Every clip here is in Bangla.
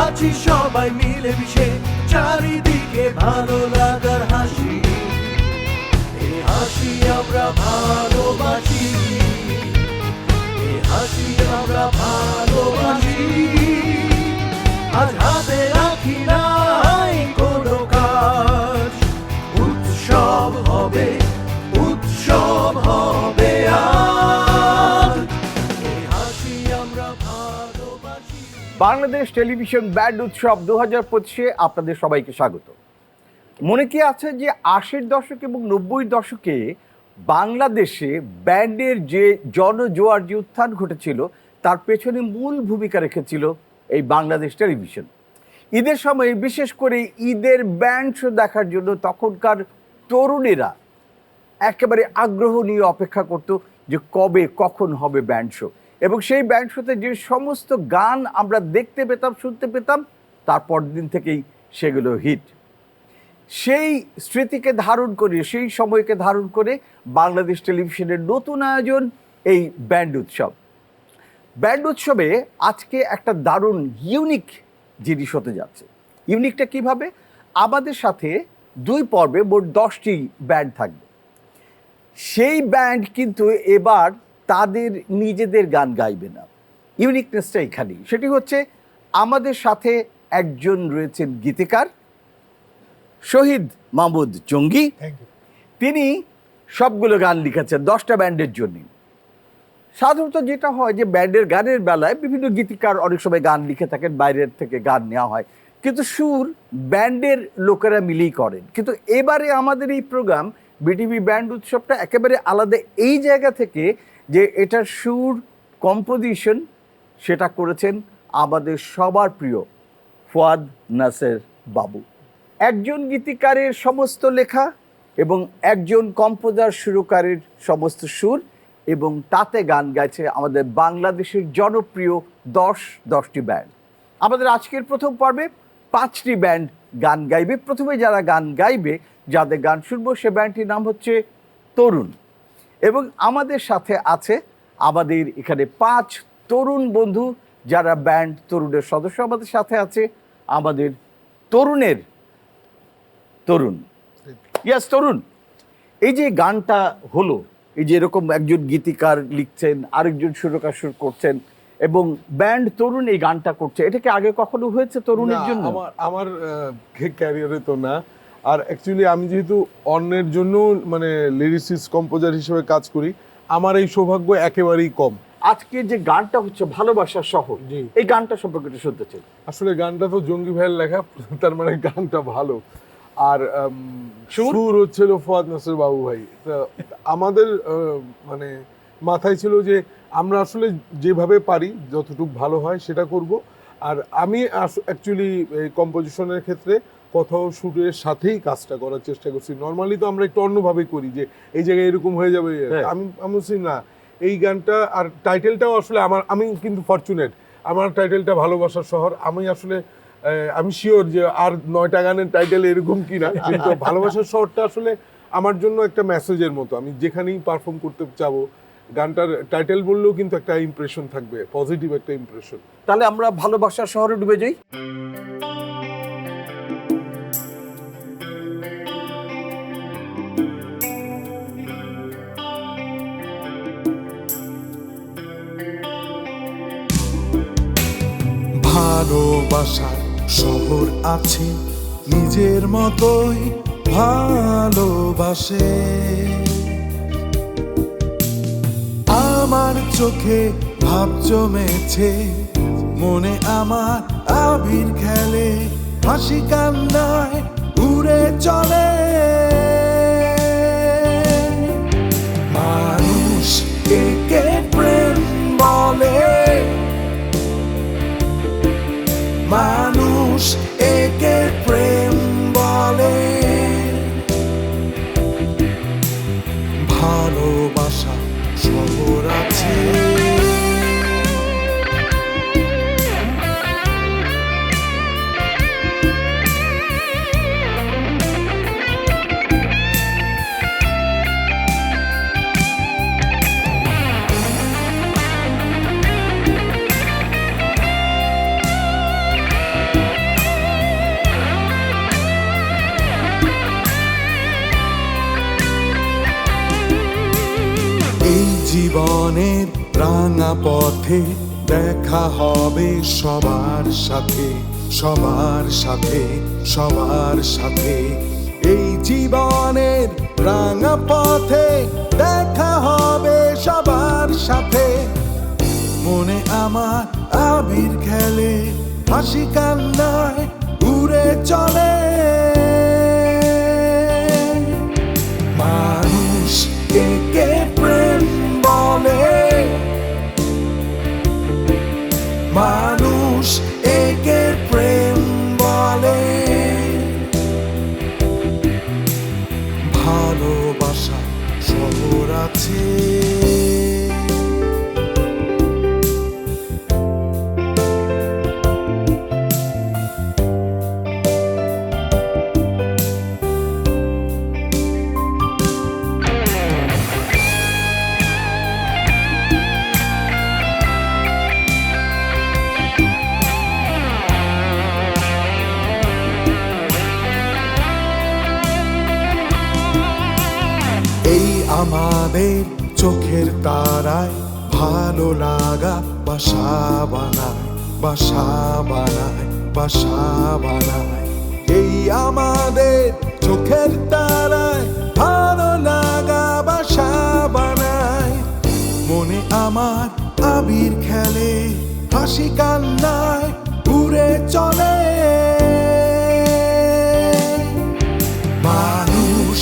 আছি সবাই মিলে মিশে, চারিদিকে ভালো লাগার হাসি, এই হাসি আমরা ভালোবাসি, এই হাসি আমরা ভালোবাসি। আজ হাতে রাখি নাই কোনো কাজ, উৎসব হবে, উৎসব হবে আজ, এই হাসি আমরা ভালোবাসি। বাংলাদেশ টেলিভিশন ব্যান্ড উৎসব 2025-এ আপনাদের সবাইকে স্বাগত। মনে কি আছে যে 80-র দশক এবং 90-র দশকে বাংলাদেশে ব্যান্ডের যে জনজোয়ার যে উত্থান ঘটেছিল তার পেছনে মূল ভূমিকা রেখেছিল এই বাংলাদেশ টেলিভিশন। ঈদের সময় বিশেষ করে ঈদের ব্যান্ড শো দেখার জন্য তখনকার তরুণেরা একেবারে আগ্রহ নিয়ে অপেক্ষা করত যে কবে কখন হবে ব্যান্ড শো, এবং সেই ব্যান্ড শোতে যে সমস্ত গান আমরা দেখতে পেতাম, শুনতে পেতাম, তারপর দিন থেকেই সেগুলো হিট। সেই স্মৃতিকে ধারণ করে, সেই সময়কে ধারণ করে বাংলাদেশ টেলিভিশনের নতুন আয়োজন এই ব্যান্ড উৎসব। ব্যান্ড উৎসবে আজকে একটা দারুণ ইউনিক জিনিস হতে যাচ্ছে। ইউনিকটা কিভাবে? আমাদের সাথে 2 পর্বে মোট 10টি ব্যান্ড থাকবে। সেই ব্যান্ড কিন্তু এবার তাদের নিজেদের গান গাইবে না। ইউনিকনেসটা এখানেই। সেটি হচ্ছে আমাদের সাথে একজন রয়েছেন গীতিকার শহীদ মাহমুদ জঙ্গি। তিনি সবগুলো গান লিখেছেন 10টা ব্যান্ডের জন্য। সাধারণত যেটা হয় যে ব্যান্ডের গানের বেলায় বিভিন্ন গীতিকার অনেক সময় গান লিখে থাকেন, বাইরের থেকে গান নেওয়া হয়, কিন্তু সুর ব্যান্ডের লোকেরা মিলেই করেন। কিন্তু এবারে আমাদের এই প্রোগ্রাম বিটিভি ব্যান্ড উৎসবটা একেবারে আলাদা এই জায়গা থেকে যে এটার সুর কম্পোজিশন সেটা করেছেন আমাদের সবার প্রিয় ফুয়াদ নাসের বাবু। একজন গীতিকারের সমস্ত লেখা এবং একজন কম্পোজার সুরকারের সমস্ত সুর, এবং তাতে গান গাইছে আমাদের বাংলাদেশের জনপ্রিয় 10টি ব্যান্ড। আমাদের আজকের প্রথম পর্বে 5টি ব্যান্ড গান গাইবে। প্রথমে যারা গান গাইবে, যাদের গান শুনবো, সে ব্যান্ডটির নাম হচ্ছে তরুণ। এবং আমাদের সাথে আছে আমাদের এখানে 5 তরুণ বন্ধু যারা ব্যান্ড তরুণের সদস্য। আমাদের সাথে আছে আমাদের তরুণের তরুণ। ইয়াস তরুণ, এই যে গানটা হলো, এই যে এরকম একজন গীতিকার লিখছেন, আরেকজন সুরকার সুর করছেন, এবং ব্যান্ড তরুণ এই গানটা করছে, এটা কি আগে কখনো হয়েছে তরুণের জন্য? আমার ক্যারিয়ারে তো না। আর অ্যাকচুয়ালি আমি যেহেতু অন্যের জন্য মানে লিরিসিস্ট কম্পোজার হিসেবে কাজ করি, আমার এই সৌভাগ্য একেবারেই কম। আজকে যে গানটা হচ্ছে ভালোবাসার শহর, এই গানটা সম্পর্কে একটু শুনতে চাই। আসলে গানটা তো জঙ্গি ভাইয়ের লেখা, তার মানে গানটা ভালো। আর সুর হচ্ছিল ফুয়াদ নাসের বাবু ভাই। আমাদের মানে মাথায় ছিল যে আমরা আসলে যেভাবে পারি যতটুকু ভালো হয় সেটা করব। আর আমি অ্যাকচুয়ালি এই কম্পোজিশনের ক্ষেত্রে কোথাও সুরের সাথেই কাজটা করার চেষ্টা করছি। নর্মালি তো আমরা একটু অন্যভাবে করি যে এই জায়গায় এরকম হয়ে যাবে। আমি বলছি না, এই গানটা আর টাইটেলটাও আসলে আমি কিন্তু ফরচুনেট, আমার টাইটেলটা ভালোবাসার শহর। আমি শিওর যে আর 9টা গানের টাইটেল এরকম কিনা, কিন্তু ভালোবাসার শহরটা আসলে আমার জন্য একটা মেসেজের মতো। আমি যেখানেই পারফর্ম করতে যাবো, গানটার টাইটেল বললেও কিন্তু একটা ইমপ্রেশন থাকবে, পজিটিভ একটা ইমপ্রেশন। তাহলে আমরা ভালোবাসার শহরে ডুবে যাই। ভালোবাসার শহর আছে নিজের মতোই ভালোবাসে, আমার চোখে ভাব জমেছে, মনে আমার আবির খেলে, হাসি কান্নায় উড়ে চলে। মানুষ একে প্রেম বলে, মানুষ একে প্রেম বলে, ভালোবাসা শহর আছে। এই জীবনের রাঙা পথে দেখা হবে সবার সাথে, সবার সাথে, সবার সাথে। এই জীবনের রাঙা পথে দেখা হবে সবার সাথে। মনে আমার আবির খেলে, হাসি কান্নায় উড়ে চলে। মানুষ একে প্রেম বলে, মানুষ একে প্রেম বলে। ভালোবাসা শহর আছে, আমাদের চোখের তারায় ভালো লাগা বাসা বানায়, বাসা বানায়, বাসা বানায়। এই আমাদের চোখের তারায় ভালো লাগা বাসা বানায়। মনে আমার আবির খেলে, হাসি কান্নায় উড়ে চলে। মানুষ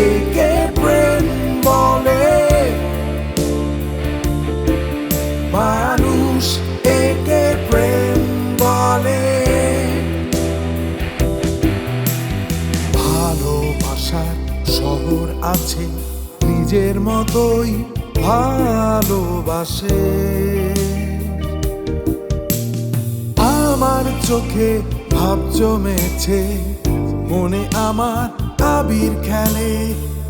একে প্রেম বলে, মানুষ একে প্রেম বলে। ভালোবাসার শহর আছে, নিজের মতোই ভালোবাসে। আমার চোখে ভাব জমেছে, মনে আমার আবির খেলে,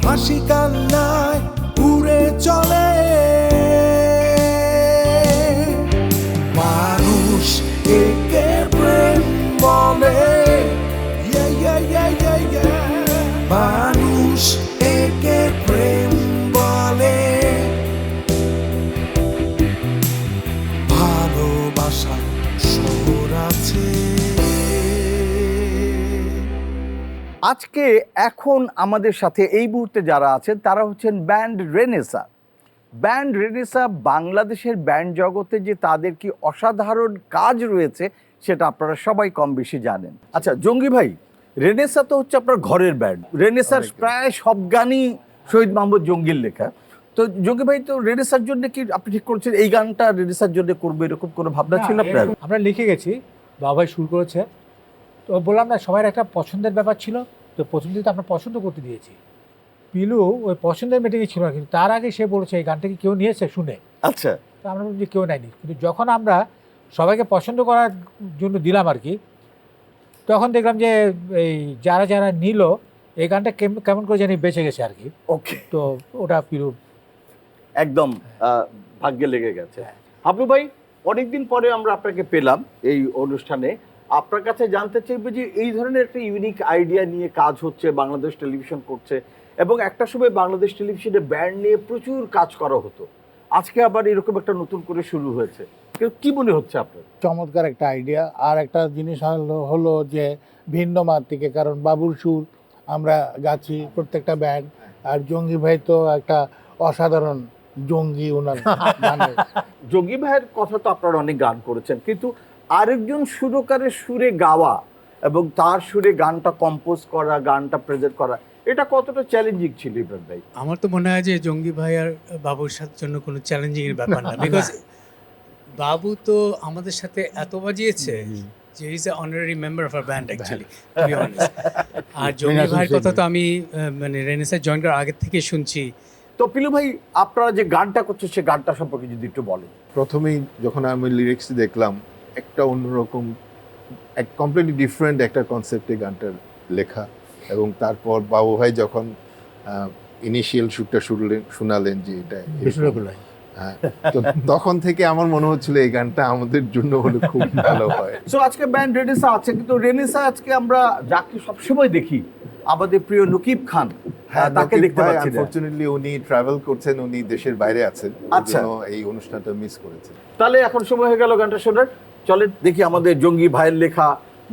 হাসি কান্নায় উড়ে চলে। মানুষ একে প্রেম বলে, yeah, yeah, yeah, yeah, yeah. মানুষ একে প্রেম বলে। ভালোবাসা শহর আছে। আজকে এখন আমাদের সাথে এই মুহূর্তে যারা আছেন তারা হচ্ছেন ব্যান্ড রেনেসা। ব্যান্ড রেনেসা বাংলাদেশের ব্যান্ড জগতে যে তাদের কি অসাধারণ কাজ রয়েছে সেটা আপনারা সবাই কম বেশি জানেন। আচ্ছা জঙ্গি ভাই, রেনেসা তো হচ্ছে আপনার ঘরের ব্যান্ড। রেনেসার প্রায় সব গানই শহীদ মাহমুদ জঙ্গির লেখা। তো জঙ্গি ভাই, তো রেনেসার জন্য কি আপনি ঠিক করেছেন এই গানটা রেনেসার জন্য করবো, এরকম কোনো ভাবনা ছিল আপনার? আমরা লিখে গেছি, বাবাই শুরু করেছে। তো বললাম না, সবার একটা পছন্দের ব্যাপার ছিল, তো প্রথম দিকে তো আমরা পছন্দ করতে দিয়েছি। পিলু ওই পছন্দের মিটিংয়ে ছিল না, কিন্তু তার আগে সে বলেছে এই গানটা কি কেউ নিয়েছে শুনে। আচ্ছা, তো আমরা বলছি কেউ নেয়নি, কিন্তু যখন আমরা সবাইকে পছন্দ করার জন্য দিলাম আর কি, তখন দেখলাম যে এই যারা যারা নিল এই গানটা কেমন করে জানি বেঁচে গেছে আর কি। ওকে, তো ওটা পিলু একদম ভাগ্যে লেগে গেছে। হাবলু ভাই, অনেকদিন পরে আমরা আপনাকে পেলাম এই অনুষ্ঠানে। আপনার কাছে জানতে চাইবে যে এই ধরনের একটা ইউনিক আইডিয়া নিয়ে কাজ হচ্ছে, বাংলাদেশ টেলিভিশন করছে, এবং একটা সময় বাংলাদেশ টেলিভিশনে ব্যান্ড নিয়ে প্রচুর কাজ করা হতো। আজকে আবার এরকম একটা নতুন করে শুরু হয়েছে, কি মনে হচ্ছে আপনার? চমৎকার একটা আইডিয়া। আর একটা জিনিস হলো যে ভিন্ন মাত্রিকে, কারণ বাবুর সুর আমরা গাচ্ছি প্রত্যেকটা ব্যান্ড, আর জঙ্গি ভাই তো একটা অসাধারণ জঙ্গি ওনার গানে। জঙ্গি ভাইয়ের কথা তো আপনারা অনেক গান করেছেন, কিন্তু আরেকজন সুরকারের সুরে গাওয়া এবং তার সুরে গানটা কম্পোজ করা, গানটা প্রেজেন্ট করা, এটা কতটা চ্যালেঞ্জিং ছিল ইব্রাহিম ভাই? আমার তো মনে হয় যে জঙ্গি ভাই আর বাবুর সাথে জন্য কোনো চ্যালেঞ্জিং এর ব্যাপার না, বিকজ বাবু তো আমাদের সাথে এত বাজিয়েছে যে is a honorary member of our band actually, to be honest. আর জঙ্গি ভাইয়ের কথা তো আমি মানে রেনেসা জয়েন করার আগে থেকে শুনছি। তো পিলু ভাই, আপনারা যে গানটা করছেন সে গানটা সম্পর্কে যদি একটু বলেন। প্রথমেই যখন আমি লিরিক্স দেখলাম, একটা অন্যরকম, এক কমপ্লিটলি ডিফারেন্ট একটা কনসেপ্টে গানটার লেখা, এবং তারপর বাবু ভাই যখন ইনিশিয়াল শুটটা শোনালেন যে এটা হ্যাঁ, তো তখন থেকে আমার মনে হচ্ছিল এই গানটা আমাদের জন্য হলে খুব ভালো হয়। সো আজকে ব্যান্ড রেনেসা আছে, কিন্তু রেনেসা আজকে আমরা যাকে সবসময় দেখি আমাদের প্রিয় নকিব খান, তাকে দেখতে পাচ্ছি না। আনফরচুনেটলি উনি ট্রাভেল করছেন, উনি দেশের বাইরে আছেন, আচ্ছা। আচ্ছা, এই অনুষ্ঠানটা মিস করেছেন। তাহলে এখন সময় হয়ে গেল গানটা শোনার। চলেন দেখি আমাদের জঙ্গি ভাইয়ের লেখা,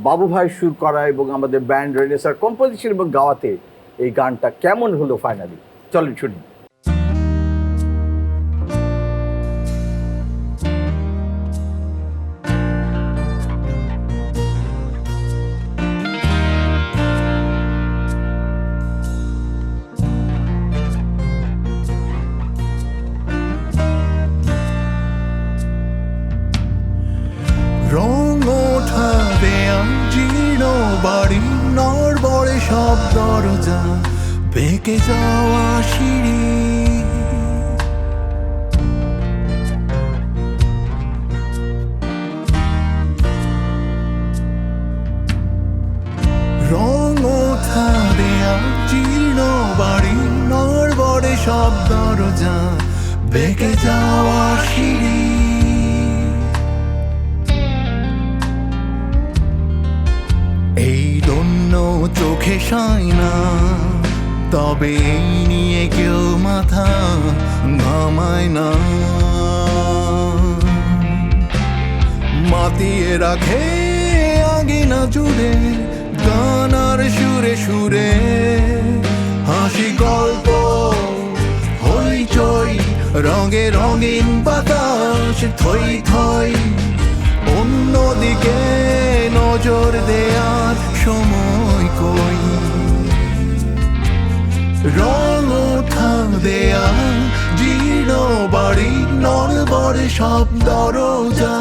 বাবু ভাই সুর করা এবং আমাদের ব্যান্ড রেনেসার কম্পোজিশন এবং গাওয়াতে এই গানটা কেমন হলো ফাইনালি। চলেন শুনি। রং ওঠা দেয়া জীর্ণ বাড়ি, নড়বড়ে সব দরজা, বেঁকে যাওয়া সিঁড়ি, রং ওঠা দেয়া জীর্ণ বাড়ি, নড়বড়ে সব দরজা, বেঁকে যাওয়া সিঁড়ি। এই দন্য চোখে সায় না, তবে এই নিয়ে কেউ মাথা ঘামায় না। মাতিয়ে রাখে আঙিনা জুড়ে গান আর সুরে সুরে, হাসি গল্প হইচই, রঙে রঙিন বাতাস থই থই। অন্যদিকে নজর দেয়ার সময় কই, রং ওঠা দেয়া জীর্ণ বাড়ি, নড়বড়ে সব দরজা।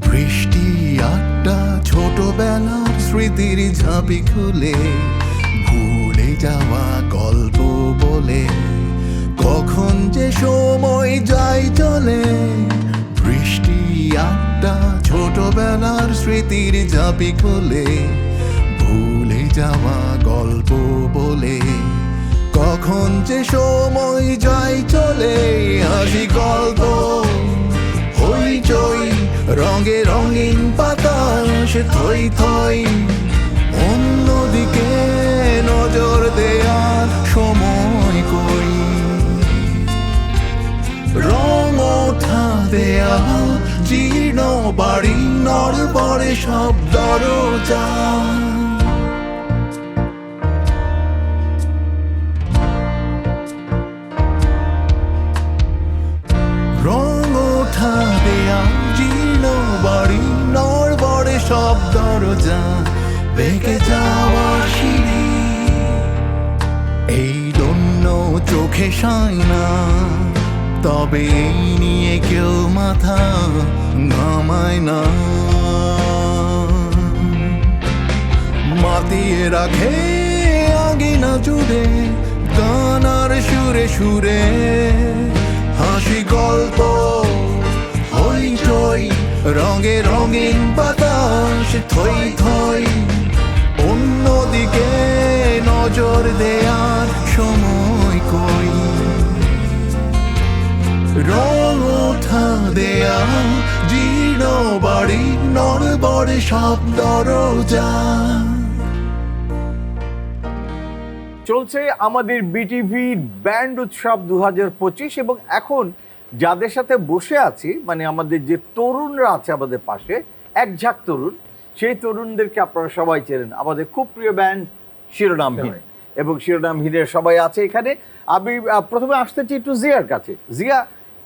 বৃষ্টি আটটা ছোটবেলার স্মৃতির ঝাঁপি খুলে, ভুলে যাওয়া গল্প বলে, কখন যে সময় যায় চলে। বৃষ্টি আটটা ছোটবেলার স্মৃতির ঝাঁপি খুলে, ভুলে যাওয়া গল্প বলে, কখন যে সময় যায় চলে। হাসি গল্প হইচই, রঙে রঙিন বাতাস থই থই। অন্যদিকে নজর দেয়ার সময় কই, রং ওঠা দেয়া জীর্ণ বাড়ি, নড়বড়ে সব দরজা। রং ওঠা দেয়া জীর্ণ বাড়ি, নড়বড়ে সব দরজা, বেঁকে যাওয়া সিঁড়ি। এই দন্য চোখে সায় না, তবে এই নিয়ে কেউ মাথা ঘামায় না। মাতিয়ে রাখে আঙিনা জুড়ে গান আর সুরে সুরে, হাসি গল্প হইচই, রঙে রঙিন বাতাস থই থই। অন্যদিকে নজর দেয়ার সময় কই, রং ওঠা দেয়া জীর্ণ বাড়ি, নড়বড়ে সব দরজা। চলছে আমাদের বিটিভি ব্যান্ড উৎসব 2025 এবং এখন যাদের সাথে বসে আছি, মানে আমাদের যে তরুণরা আছে আমাদের পাশে, এক ঝাঁক তরুণ, সেই তরুণদেরকে আপনারা সবাই চেনেন, আমাদের খুব প্রিয় ব্যান্ড শিরোনামহীন। এবং শিরোনামহীনের সবাই আছে এখানে। আমি প্রথমে আসতে চাই একটু জিয়ার কাছে। জিয়া,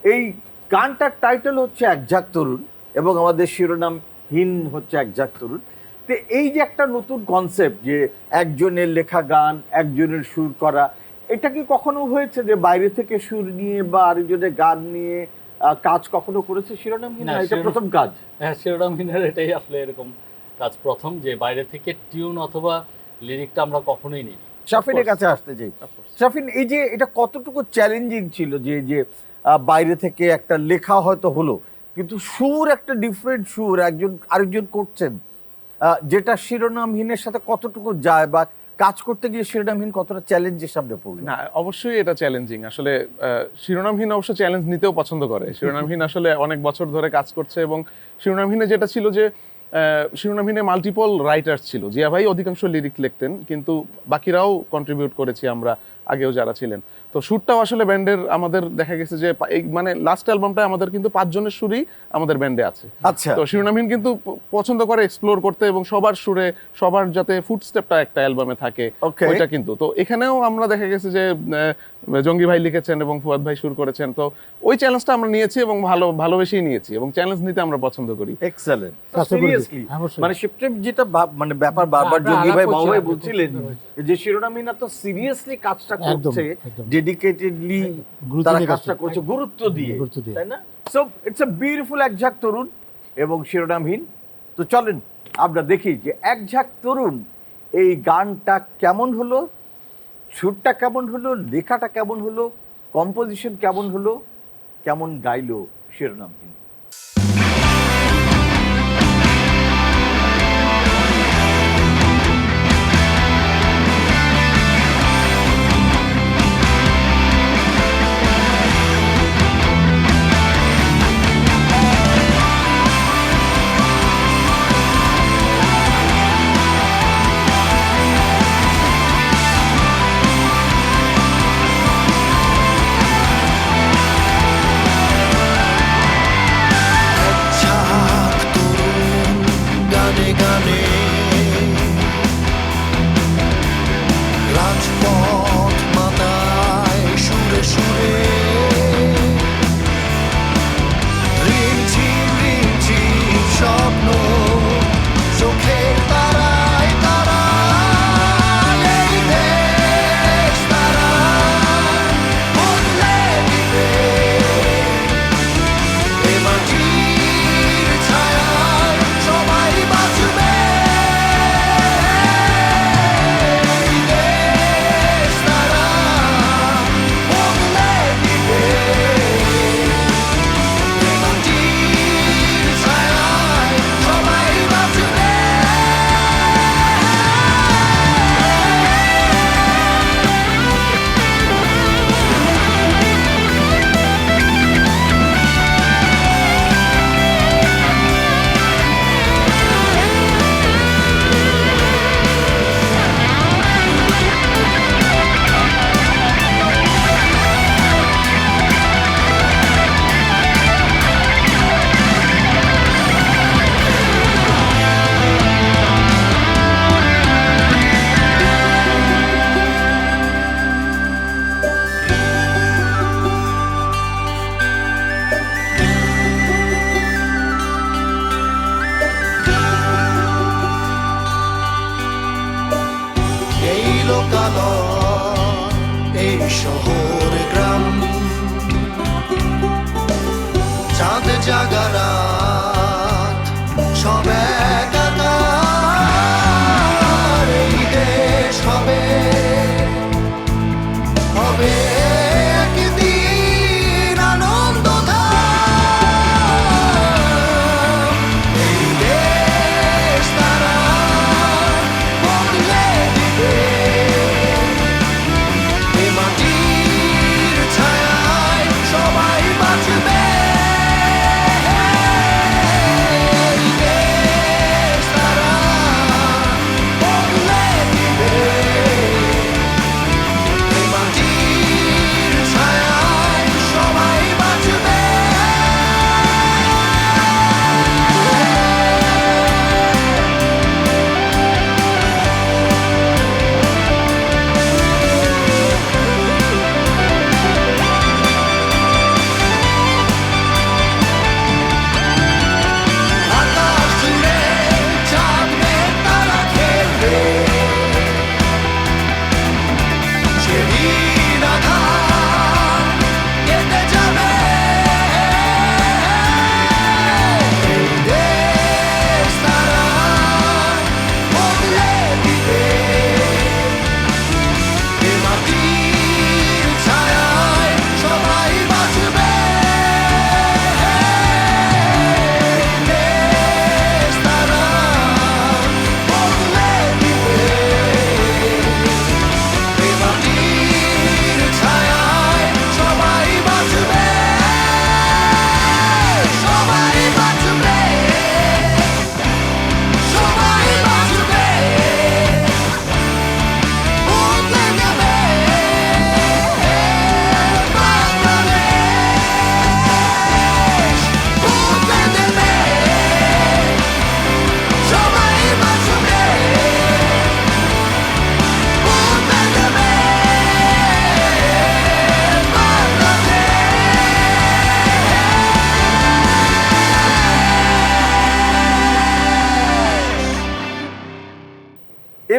এই গানটার টাইটেল হচ্ছে এক ঝাঁক তরুণ এবং আমাদের শিরোনামহীন হচ্ছে এক ঝাঁক তরুণ। তো এই যে একটা নতুন কনসেপ্ট, যে একজনের লেখা গান একজনের সুর করা, এটা কি কখনো হয়েছে যে বাইরে থেকে সুর নিয়ে বা আরেকজনের গান নিয়ে কাজ কখনো করেছে শিরোনামহীন? না, এটা প্রথম কাজ। হ্যাঁ, শিরোনামহীনের এটাই আসলে এরকম কাজ প্রথম, যে বাইরে থেকে টিউন অথবা লিরিকটা আমরা কখনোই নিই। শাফিনের কাছে আসতে চাই। শাফিন, এই যে এটা কতটুকু চ্যালেঞ্জিং ছিল যে যে বাইরে থেকে একটা লেখা হয়তো হলো, কিন্তু সুর একটা ডিফারেন্ট সুর একজন আরেকজন করছেন, যেটা শিরোনামহীনের সাথে কতটুকু যায়, বা কাজ করতে গিয়ে শিরোনামহীন কতটা চ্যালেঞ্জের সামনে পড়লো? না, অবশ্যই এটা চ্যালেঞ্জিং। আসলে শিরোনামহীন অবশ্য চ্যালেঞ্জ নিতেও পছন্দ করে। শিরোনামহীন আসলে অনেক বছর ধরে কাজ করছে, এবং শিরোনামহীনে যেটা ছিল যে শিরোনামহীনে মাল্টিপল রাইটার্স ছিল। জিয়া ভাই অধিকাংশ লিরিক লিখতেন, কিন্তু বাকিরাও কন্ট্রিবিউট করেছি আমরা, আগেও যারা ছিলেন। তো সুরটাও আসলে ব্যান্ডের আমাদের দেখা গেছে যে এই মানে লাস্ট অ্যালবামটায় আমাদের কিন্তু 5 জনের সুরই আমাদের ব্যান্ডে আছে। আচ্ছা, তো শিরোনামহীন কিন্তু পছন্দ করে এক্সপ্লোর করতে, এবং সবার সুরে সবার যাতে ফুটস্টেপটা একটা অ্যালবামে থাকে, ওইটা কিন্তু। তো এখানেও আমরা দেখা গেছে যে জঙ্গি ভাই লিখেছেন এবং ফুয়াদ ভাই সুর করেছেন। তো ওই চ্যালেঞ্জটা আমরা নিয়েছি এবং ভালোবেসেই নিয়েছি, এবং চ্যালেঞ্জ নিতে আমরা পছন্দ করি। এক্সেলেন্ট। অবশ্যই। সিরিয়াসলি মানে শিফটের যেটা মানে ব্যাপার বারবার জঙ্গি ভাই বাবু ভাই বলছিলেন যে শিরোনামহীন তো সিরিয়াসলি কাজটা করছে, ডেডিকেটেডলি তারা কাজটা করছে গুরুত্ব দিয়ে, তাই না? সো ইটস আ বিউটিফুল এক ঝাঁক তরুণ এবং শিরোনামহীন। তো চলেন আমরা দেখি যে এক ঝাঁক তরুণ এই গানটা কেমন হলো, সুরটা কেমন হলো, লেখাটা কেমন হলো, কম্পোজিশন কেমন হলো, কেমন গাইলো শিরোনামহীন।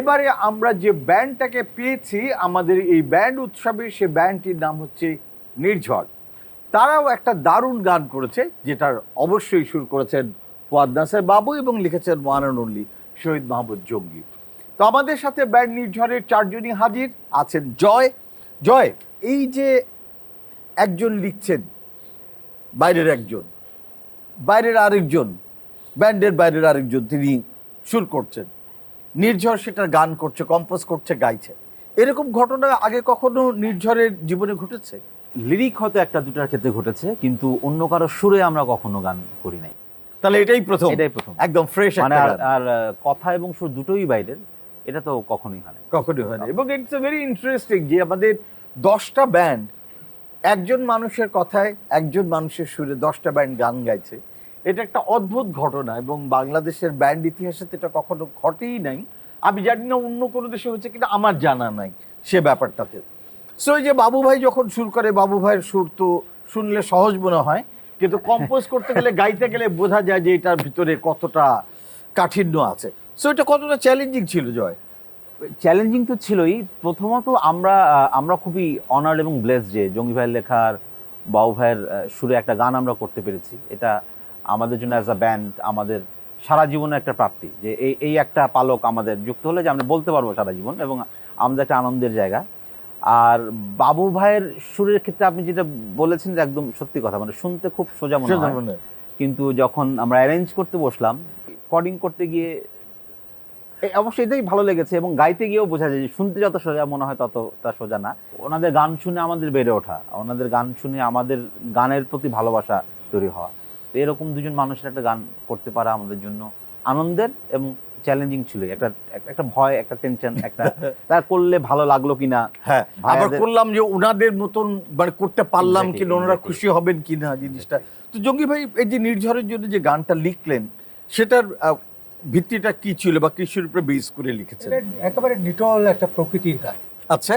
এবারে আমরা যে ব্যান্ডটাকে পেয়েছি আমাদের এই ব্যান্ড উৎসবে, সে ব্যান্ডটির নাম হচ্ছে নির্ঝর। তারাও একটা দারুণ গান করেছে, যেটার অবশ্যই সুর করেছেন ফুয়াদ নাসের বাবু এবং লিখেছেন ওয়ান অ্যান্ড অনলি শহীদ মাহমুদ জঙ্গি। তো আমাদের সাথে ব্যান্ড নির্ঝরের 4 জনই হাজির আছেন। জয়, এই যে একজন লিখছেন, বাইরের একজন, বাইরের আরেকজন, ব্যান্ডের বাইরের আরেকজন তিনি সুর করছেন, নির্ঝর সেটার গান করছে, কম্পোজ করছে, গাইছে, এরকম ঘটনা আগে কখনো নির্ঝরের জীবনে ঘটেছে? লিরিক হয়তো একটা দুটার ক্ষেত্রে ঘটেছে, কিন্তু অন্য কারো সুরে আমরা কখনো গান করি নাই। তাহলে এটাই প্রথম একদম ফ্রেশ মানে আর কথা এবং সুর দুটোই বাইরের, এটা তো কখনোই হয় না, কখনোই হয় না। এবং ইটস ভেরি ইন্টারেস্টিং যে আমাদের 10টা ব্যান্ড একজন মানুষের কথায়, একজন মানুষের সুরে 10টা ব্যান্ড গান গাইছে। এটা একটা অদ্ভুত ঘটনা এবং বাংলাদেশের ব্যান্ড ইতিহাসে তো এটা কখনো ঘটেই নাই। আমি জানি না অন্য কোনো দেশে হচ্ছে কিনা, আমার জানা নাই সে ব্যাপারটাতে। সো এই যে বাবু ভাই যখন সুর করে, বাবু ভাইয়ের সুর তো শুনলে সহজ মনে হয়, কিন্তু কম্পোজ করতে গেলে, গাইতে গেলে বোঝা যায় যে এটার ভিতরে কতটা কাঠিন্য আছে। সো এটা কতটা চ্যালেঞ্জিং ছিল জয়? চ্যালেঞ্জিং তো ছিলই। প্রথমত আমরা খুবই অনার্ড এবং ব্লেসড যে জঙ্গি ভাইয়ের লেখার, বাবু ভাইয়ের সুরে একটা গান আমরা করতে পেরেছি। এটা আমাদের জন্য অ্যাজ আ ব্যান্ড আমাদের সারা জীবনের একটা প্রাপ্তি, যে এই একটা পালক আমাদের যুক্ত হলে যে আমরা বলতে পারবো সারা জীবন, এবং আমাদের একটা আনন্দের জায়গা। আর বাবু ভাইয়ের সুরের ক্ষেত্রে আপনি যেটা বলেছেন যে একদম সত্যি কথা, মানে শুনতে খুব সোজা মনে হয়, কিন্তু যখন আমরা অ্যারেঞ্জ করতে বসলাম, রেকর্ডিং করতে গিয়ে অবশ্যই এটাই ভালো লেগেছে, এবং গাইতে গিয়েও বোঝা যায় যে শুনতে যত সোজা মনে হয় ততটা সোজা না। ওনাদের গান শুনে আমাদের বেড়ে ওঠা, ওনাদের গান শুনে আমাদের গানের প্রতি ভালোবাসা তৈরি হওয়া, তো এরকম দুজন মানুষের একটা গান করতে পারা আমাদের জন্য আনন্দের এবং চ্যালেঞ্জিং ছিল। একটা ভয়, একটা টেনশন, একটা তার করলে ভালো লাগলো কিনা, হ্যাঁ আবার করলাম যে ওনাদের মতন মানে করতে পারলাম কিনা, ওনারা খুশি হবেন কিনা জিনিসটা। তো জঙ্গি ভাই এই যে নির্ঝরের জন্য যে গানটা লিখলেন, সেটার ভিত্তিটা কি ছিল বা কিসের উপরে বেস করে লিখেছেন? একেবারে নিটল একটা প্রকৃতির গান। আচ্ছা,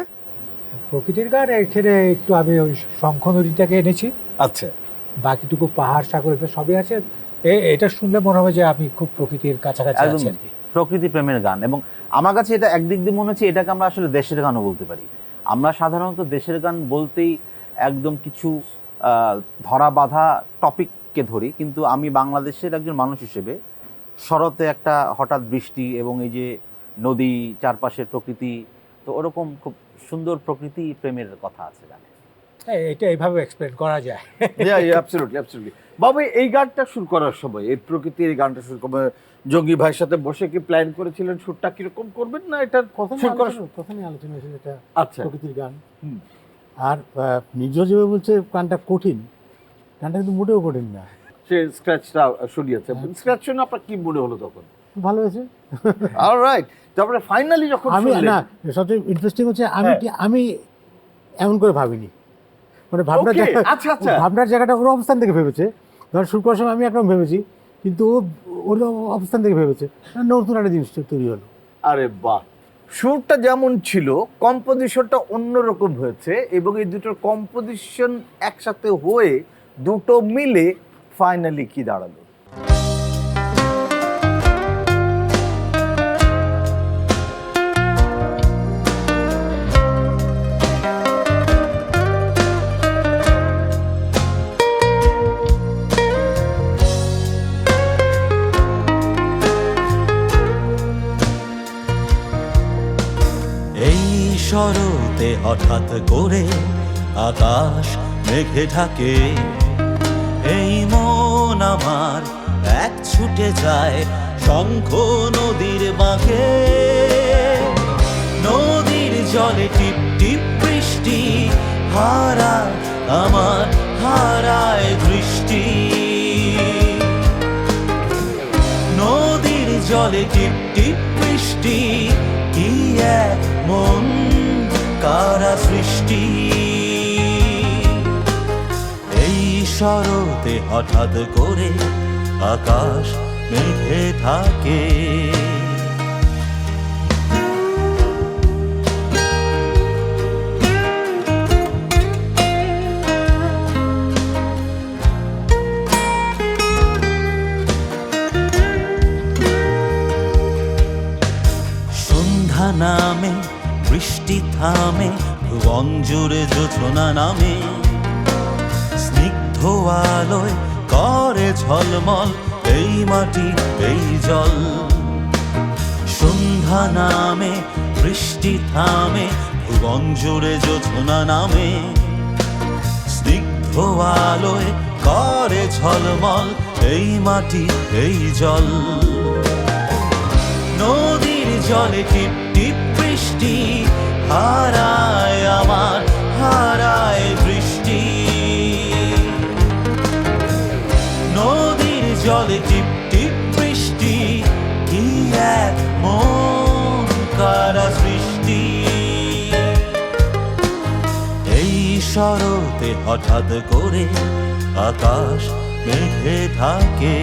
প্রকৃতির গান। এখানে একটু আমি ওই শঙ্খ নদীটাকে এনেছি, আচ্ছা, বাকিটুকু পাহাড়, সাগর, এটা সবই আছে। এটা শুনলে মনে হবে যে আমি খুব প্রকৃতির কাছাকাছি আছি আর কি। প্রকৃতি প্রেমের গান, এবং আমার কাছে এটা একদিক দিয়ে মনে হচ্ছে এটাকে আমরা আসলে দেশের গানও বলতে পারি। আমরা সাধারণত দেশের গান বলতেই একদম কিছু ধরা বাঁধা টপিককে ধরি, কিন্তু আমি বাংলাদেশের একজন মানুষ হিসেবে শরতে একটা হঠাৎ বৃষ্টি এবং এই যে নদী, চারপাশের প্রকৃতি, তো ওরকম খুব সুন্দর প্রকৃতি প্রেমের কথা আছে গানে। এটা এইভাবে এক্সপ্লেন করা যায়। অ্যাবসলিউটলি। বাবা এই গানটা শুরু করার সময়, এই প্রকৃতির এই গানটা শুরু করার জঙ্গি ভাইয়ের সাথে বসে কি প্ল্যান করেছিলেন সুরটা কিরকম করবেন, না এটা প্রথমে আলোচনা হয়েছিল এটা আচ্ছা প্রকৃতির গান। আর নির্ঝর যেভাবে বলছে গানটা কঠিন, গানটা কিন্তু মোটেও কঠিন না। সে স্ক্র্যাচটা শুনিয়েছে, স্ক্র্যাচ শুনে আপনার কি মনে হলো তখন? ভালো হয়েছে। অলরাইট। তারপরে ফাইনালি যখন আমি না, সবচেয়ে ইন্টারেস্টিং হচ্ছে আমি এমন করে ভাবিনি, মানে ভাবনার জায়গাটা ওর অবস্থান থেকে ভেবেছে। ধর শুরু করার সময় আমি একরকম ভেবেছি, কিন্তু ওর অবস্থান থেকে ভেবেছে, নতুন একটা জিনিস তৈরি হলো। আরে বাহ, সুরটা যেমন ছিল কম্পোজিশনটা অন্যরকম হয়েছে, এবং এই দুটোর কম্পোজিশন একসাথে হয়ে দুটো মিলে ফাইনালি কি দাঁড়ালো? শরতে হঠাৎ করে আকাশ মেঘে ঢাকে, এই মন আমার এক ছুটে যায় শঙ্খ নদীর বাঁকে। নদীর জলে টিপ টিপ বৃষ্টি, হারায় আমার হারায় দৃষ্টি। নদীর জলে টিপ টিপ বৃষ্টি, কি এক মন কারা সৃষ্টি। এই শরতে হঠাৎ করে আকাশ মেঘে থাকে। বৃষ্টি থামে ভুবন জুড়ে জোছনা নামে স্নিগ্ধ আলোয় করে ঝলমল এই মাটি এই জল সন্ধ্যা নামে বৃষ্টি থামে ভুবন জুড়ে জোছনা নামে স্নিগ্ধ আলোয় করে ঝলমল এই মাটি এই জল নদীর জলে টিপ টিপ বৃষ্টি হারায় আমার হারায় বৃষ্টি নদীর জলে টিপ টিপ বৃষ্টি কি এক মন কারা সৃষ্টি এই শরতে হঠাৎ করে আকাশ মেঘে থাকে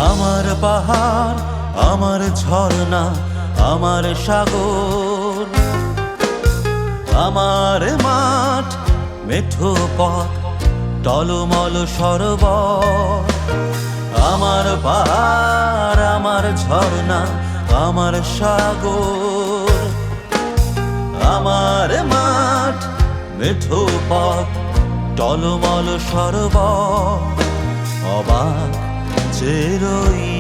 আমার পাহাড় আমার ঝর্ণা আমার সাগর আমার মাঠ মেঠো পথ টলমল সরোবর আমার পাহাড় আমার ঝর্ণা আমার সাগর আমার মাঠ মেঠো পথ টলমল সরোবর অবাক চেরই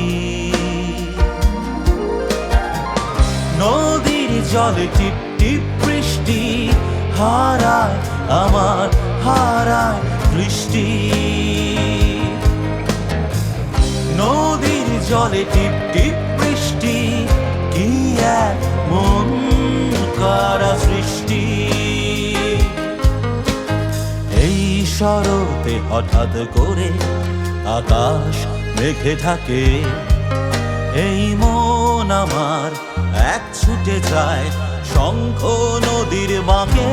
নদীর জলে টিপ টিপ বৃষ্টি হারায় আমার হারায় বৃষ্টি নদীর জলে টিপ টিপ বৃষ্টি কি এক মন কারা সৃষ্টি এই শরতে হঠাৎ করে আকাশ মেঘে থাকে এই মন আমার এক ছুটে যায় শঙ্খ নদীর বাঁকে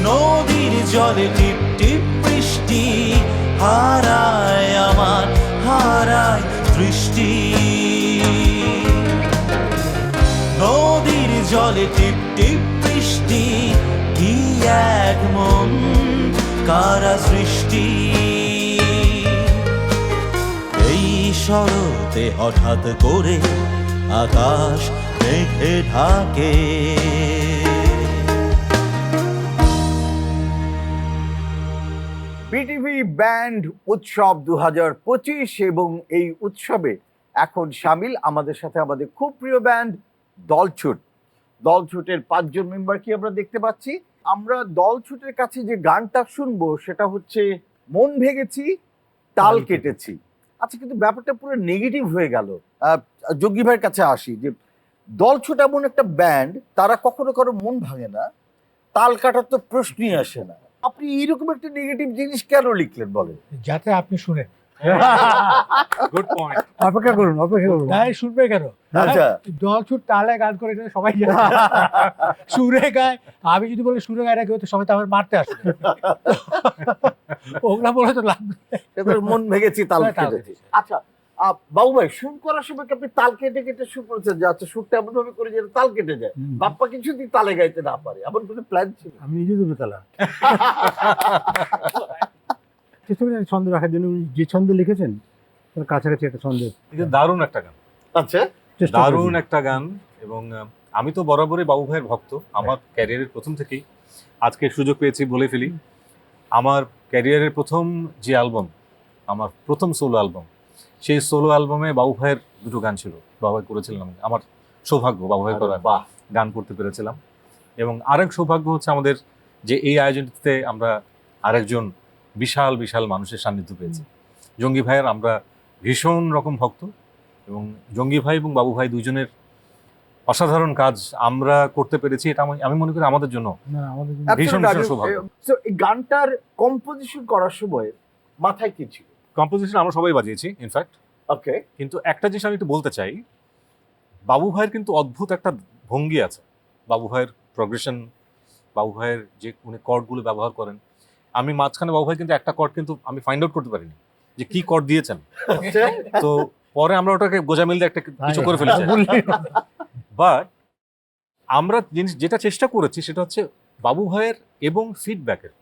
নদীর জলে টিপ টিপ বৃষ্টি হারায় আমার হারায় দৃষ্টি নদীর জলে টিপ টিপ বৃষ্টি কি এক মন কারা সৃষ্টি এই শরতে হঠাৎ করে আকাশ মেঘে ঢাকে বিটিভি ব্যান্ড উৎসব 2025 এবং এই উৎসবে এখন সামিল আমাদের সাথে আমাদের খুব প্রিয় ব্যান্ড দলছুট। দলছুটের 5 জন মেম্বার কি আমরা দেখতে পাচ্ছি। আমরা দলছুটের কাছে যে গানটা শুনবো সেটা হচ্ছে মন ভেঙেছি তাল কেটেছি। আচ্ছা, কিন্তু ব্যাপারটা পুরো নেগেটিভ হয়ে গেল। যোগী ভাইয়ের কাছে আসি যে দলছুট এমন একটা ব্যান্ড, তারা কখনো কারো মন ভাঙে না, তাল কাটার তো প্রশ্নই আসে না। আপনি এইরকম একটা নেগেটিভ জিনিস কেন লিখলেন বলেন? যাতে আপনি শুনেন। Good point. অপেক্ষা করুন তাই শুনবে কেন? আচ্ছা, দলছুট তালে গান করে এটা সবাই জানে। সুরে গায়, আমি যদি বলি সুরে গায় না কেউ তো সবাই তো আমার মারতে আসবে। ওগুলা বলে তো লাভ নেই। এবার মন ভেঙেছি তাল কেটেছি। আচ্ছা, বাবু ভাই সুর করার সময় কি আপনি তাল কেটে কেটে সুর করেছেন যে আচ্ছা সুরটা এমন ভাবে করে যে তাল কেটে যায়, বাপ্পা কিছুতেই তালে গাইতে না পারে, এমন কোনো প্ল্যান ছিল? আমি নিজে দুটো তালা চেষ্টা করি ছন্দ রাখার জন্য। যে ছন্দ লিখেছেন তার কাছাকাছি একটা ছন্দ। দারুণ একটা গান, আচ্ছা, দারুণ একটা গান। এবং আমি তো বরাবরই বাবু ভাইয়ের ভক্ত, আমার ক্যারিয়ারের প্রথম থেকেই। আজকে সুযোগ পেয়েছি বলে ফেলি, আমার ক্যারিয়ারের প্রথম যে অ্যালবাম, আমার প্রথম সোলো অ্যালবাম, সেই সোলো অ্যালবামে বাবু ভাইয়ের দুটো গান ছিল, বাবু ভাই করেছিলাম। আমার সৌভাগ্য বাবু ভাই করা গান করতে পেরেছিলাম। এবং আরেক সৌভাগ্য হচ্ছে আমাদের যে এই আয়োজনটিতে আমরা আরেকজন বিশাল বিশাল মানুষের সান্নিধ্য পেয়েছি। জঙ্গি ভাইয়ের আমরা ভীষণ রকম ভক্ত, এবং জঙ্গি ভাই এবং বাবু ভাই দুজনের অসাধারণ কাজ আমরা করতে পেরেছি। এটা আমি মনে করি আমাদের জন্য ভীষণ ভীষণ সৌভাগ্য। So, এই গানটার কম্পোজিশন করার সময় মাথায় কি ছিল? কম্পোজিশন আমরা সবাই বাজিয়েছি ইনফ্যাক্ট। ওকে, কিন্তু একটা জিনিস আমি একটু বলতে চাই, বাবু ভাইয়ের কিন্তু অদ্ভুত একটা ভঙ্গি আছে। বাবু ভাইয়ের প্রগ্রেশন, বাবু ভাইয়ের যে উনি কর্ডগুলো ব্যবহার করেন, আমি মাঝখানে বাবু ভাই কিন্তু একটা কর্ড কিন্তু আমি ফাইন্ড আউট করতে পারিনি যে কি কর্ড দিয়েছেন। তো পরে আমরা ওটাকে গোজামিল দিয়ে একটা কিছু করে ফেলেছি। বাট আমরা যেটা চেষ্টা করেছি সেটা হচ্ছে বাবু ভাইয়ের এবং ফিডব্যাকের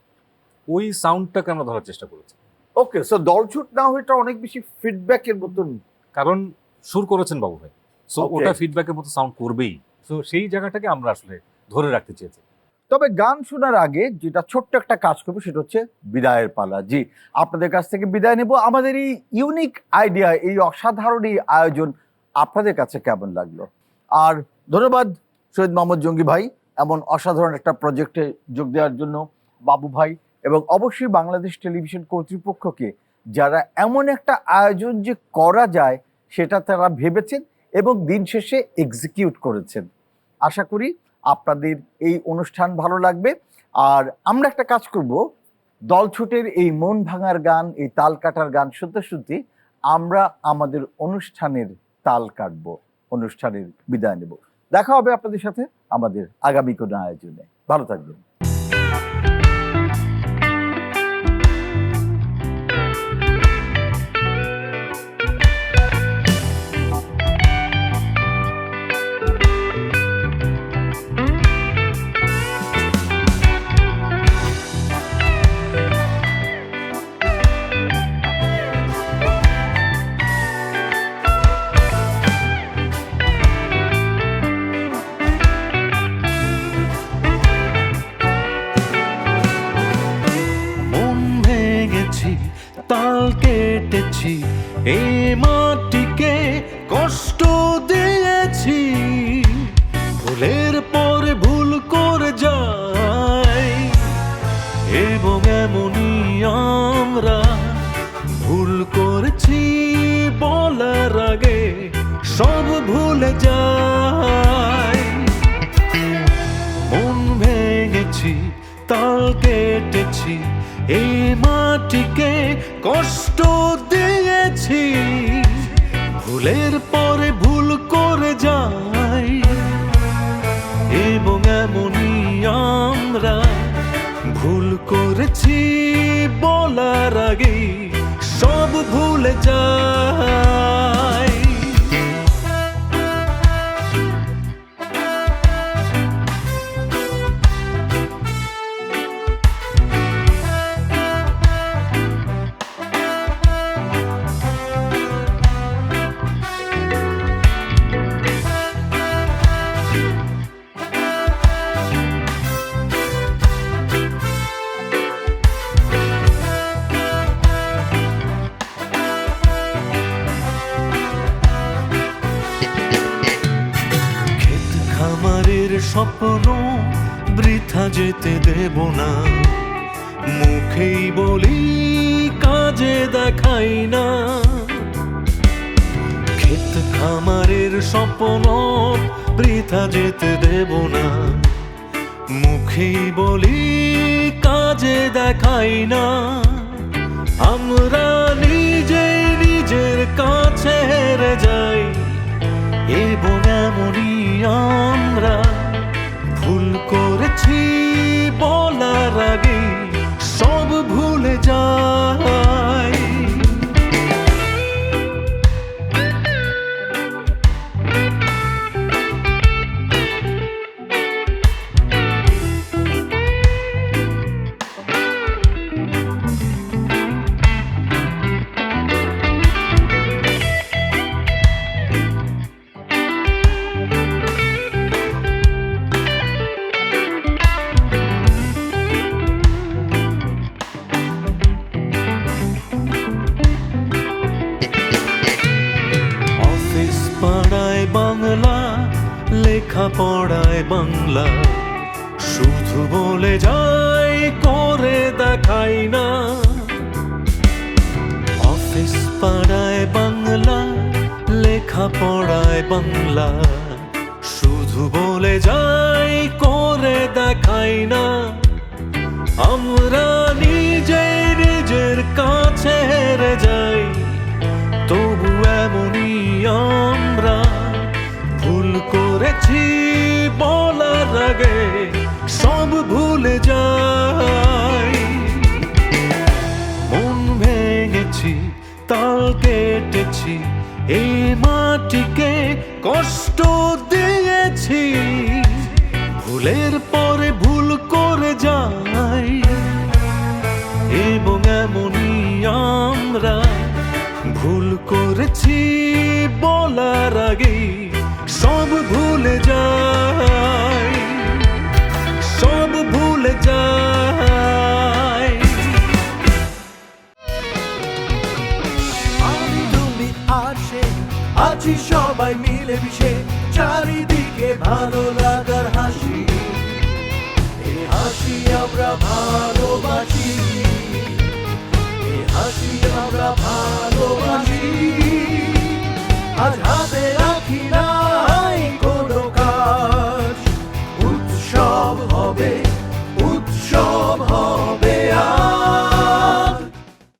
ওই সাউন্ডটাকে আমরা ধরার চেষ্টা করেছি। ওকে, সো দলছুট না হয়ে এটা অনেক বেশি ফিডব্যাকের মতন, কারণ সুর করেছেন বাবু ভাই, সো Okay. ওটা ফিডব্যাকের মতো সাউন্ড করবেই। সো সেই জায়গাটাকে আমরা আসলে ধরে রাখতে চেয়েছি। তবে গান শোনার আগে যেটা ছোট্ট একটা কাজ করবো সেটা হচ্ছে বিদায়ের পালা। জি, আপনাদের কাছ থেকে বিদায় নেব। আমাদের এই ইউনিক আইডিয়া, এই অসাধারণ এই আয়োজন আপনাদের কাছে কেমন লাগলো? আর ধন্যবাদ সৈয়দ মোহাম্মদ জঙ্গি ভাই এমন অসাধারণ একটা প্রজেক্টে যোগ দেওয়ার জন্য, বাবু ভাই, এবং অবশ্যই বাংলাদেশ টেলিভিশন কর্তৃপক্ষকে যারা এমন একটা আয়োজন যে করা যায় সেটা তারা ভেবেছেন এবং দিন শেষে এক্সিকিউট করেছেন। আশা করি আপনাদের এই অনুষ্ঠান ভালো লাগবে। আর আমরা একটা কাজ করব, দলছুটের এই মন ভাঙার গান, এই তাল কাটার গান শুনতে শুনতে আমরা আমাদের অনুষ্ঠানের তাল কাটবো, অনুষ্ঠানের বিদায় নেব। দেখা হবে আপনাদের সাথে আমাদের আগামী কোনো আয়োজনে। ভালো থাকবেন। মন ভেঙেছি, তাল কেটেছি, এই মাটিকে কষ্ট দিয়েছি, ভুলের পরে ভুল করে যাই, এবং এমনই আমরা ভুল করেছি বলার আগে সব ভুলে যাই। মন ভেঙেছি, তাল কেটেছি, এই মাটিকে কষ্ট দিয়েছি, ভুলের পরে ভুল করে যাই, এবং এমনই আমরা ভুল করেছি বলার আগে সব ভুলে যাই। ক্ষেত খামারের স্বপ্ন বৃথা যেতে দেব না, মুখেই বলি কাজে দেখাই না। ক্ষেত খামারের স্বপ্ন বৃথা যেতে দেব না, মুখেই বলি কাজে দেখাই না। আমরা নিজে নিজের কাছে হেরে যাই, এবং এমনই আমরা ভুল করেছি বলার আগে সব ভুলে যাই। অফিস পাড়ায় বাংলা, লেখাপড়ায় বাংলা, শুধু বলে যাই করে দেখাই না। অফিস পাড়ায় বাংলা, লেখাপড়ায় বাংলা, শুধু বলে যাই করে দেখাই না। আমরা নিজে নিজের কাছে হেরে যাই, তবু এমনই আমরা ভুল করেছি বলার আগে সব ভুলে যাই। তাল কেটেছি, এই মাটিকে কষ্ট দিয়েছি, ভুলের পরে ভুল করে যাই, এবং এমনই আমরা ভুল করেছি বলার আগেই সব ভুলে যাই, সব ভুলে যাই। আমি তুমি আছে আছি সবাই মিলে মিশে, চারিদিকে ভালো লাগার হাসি, এই হাসি আমরা ভালোবাসি, এই হাসি আমরা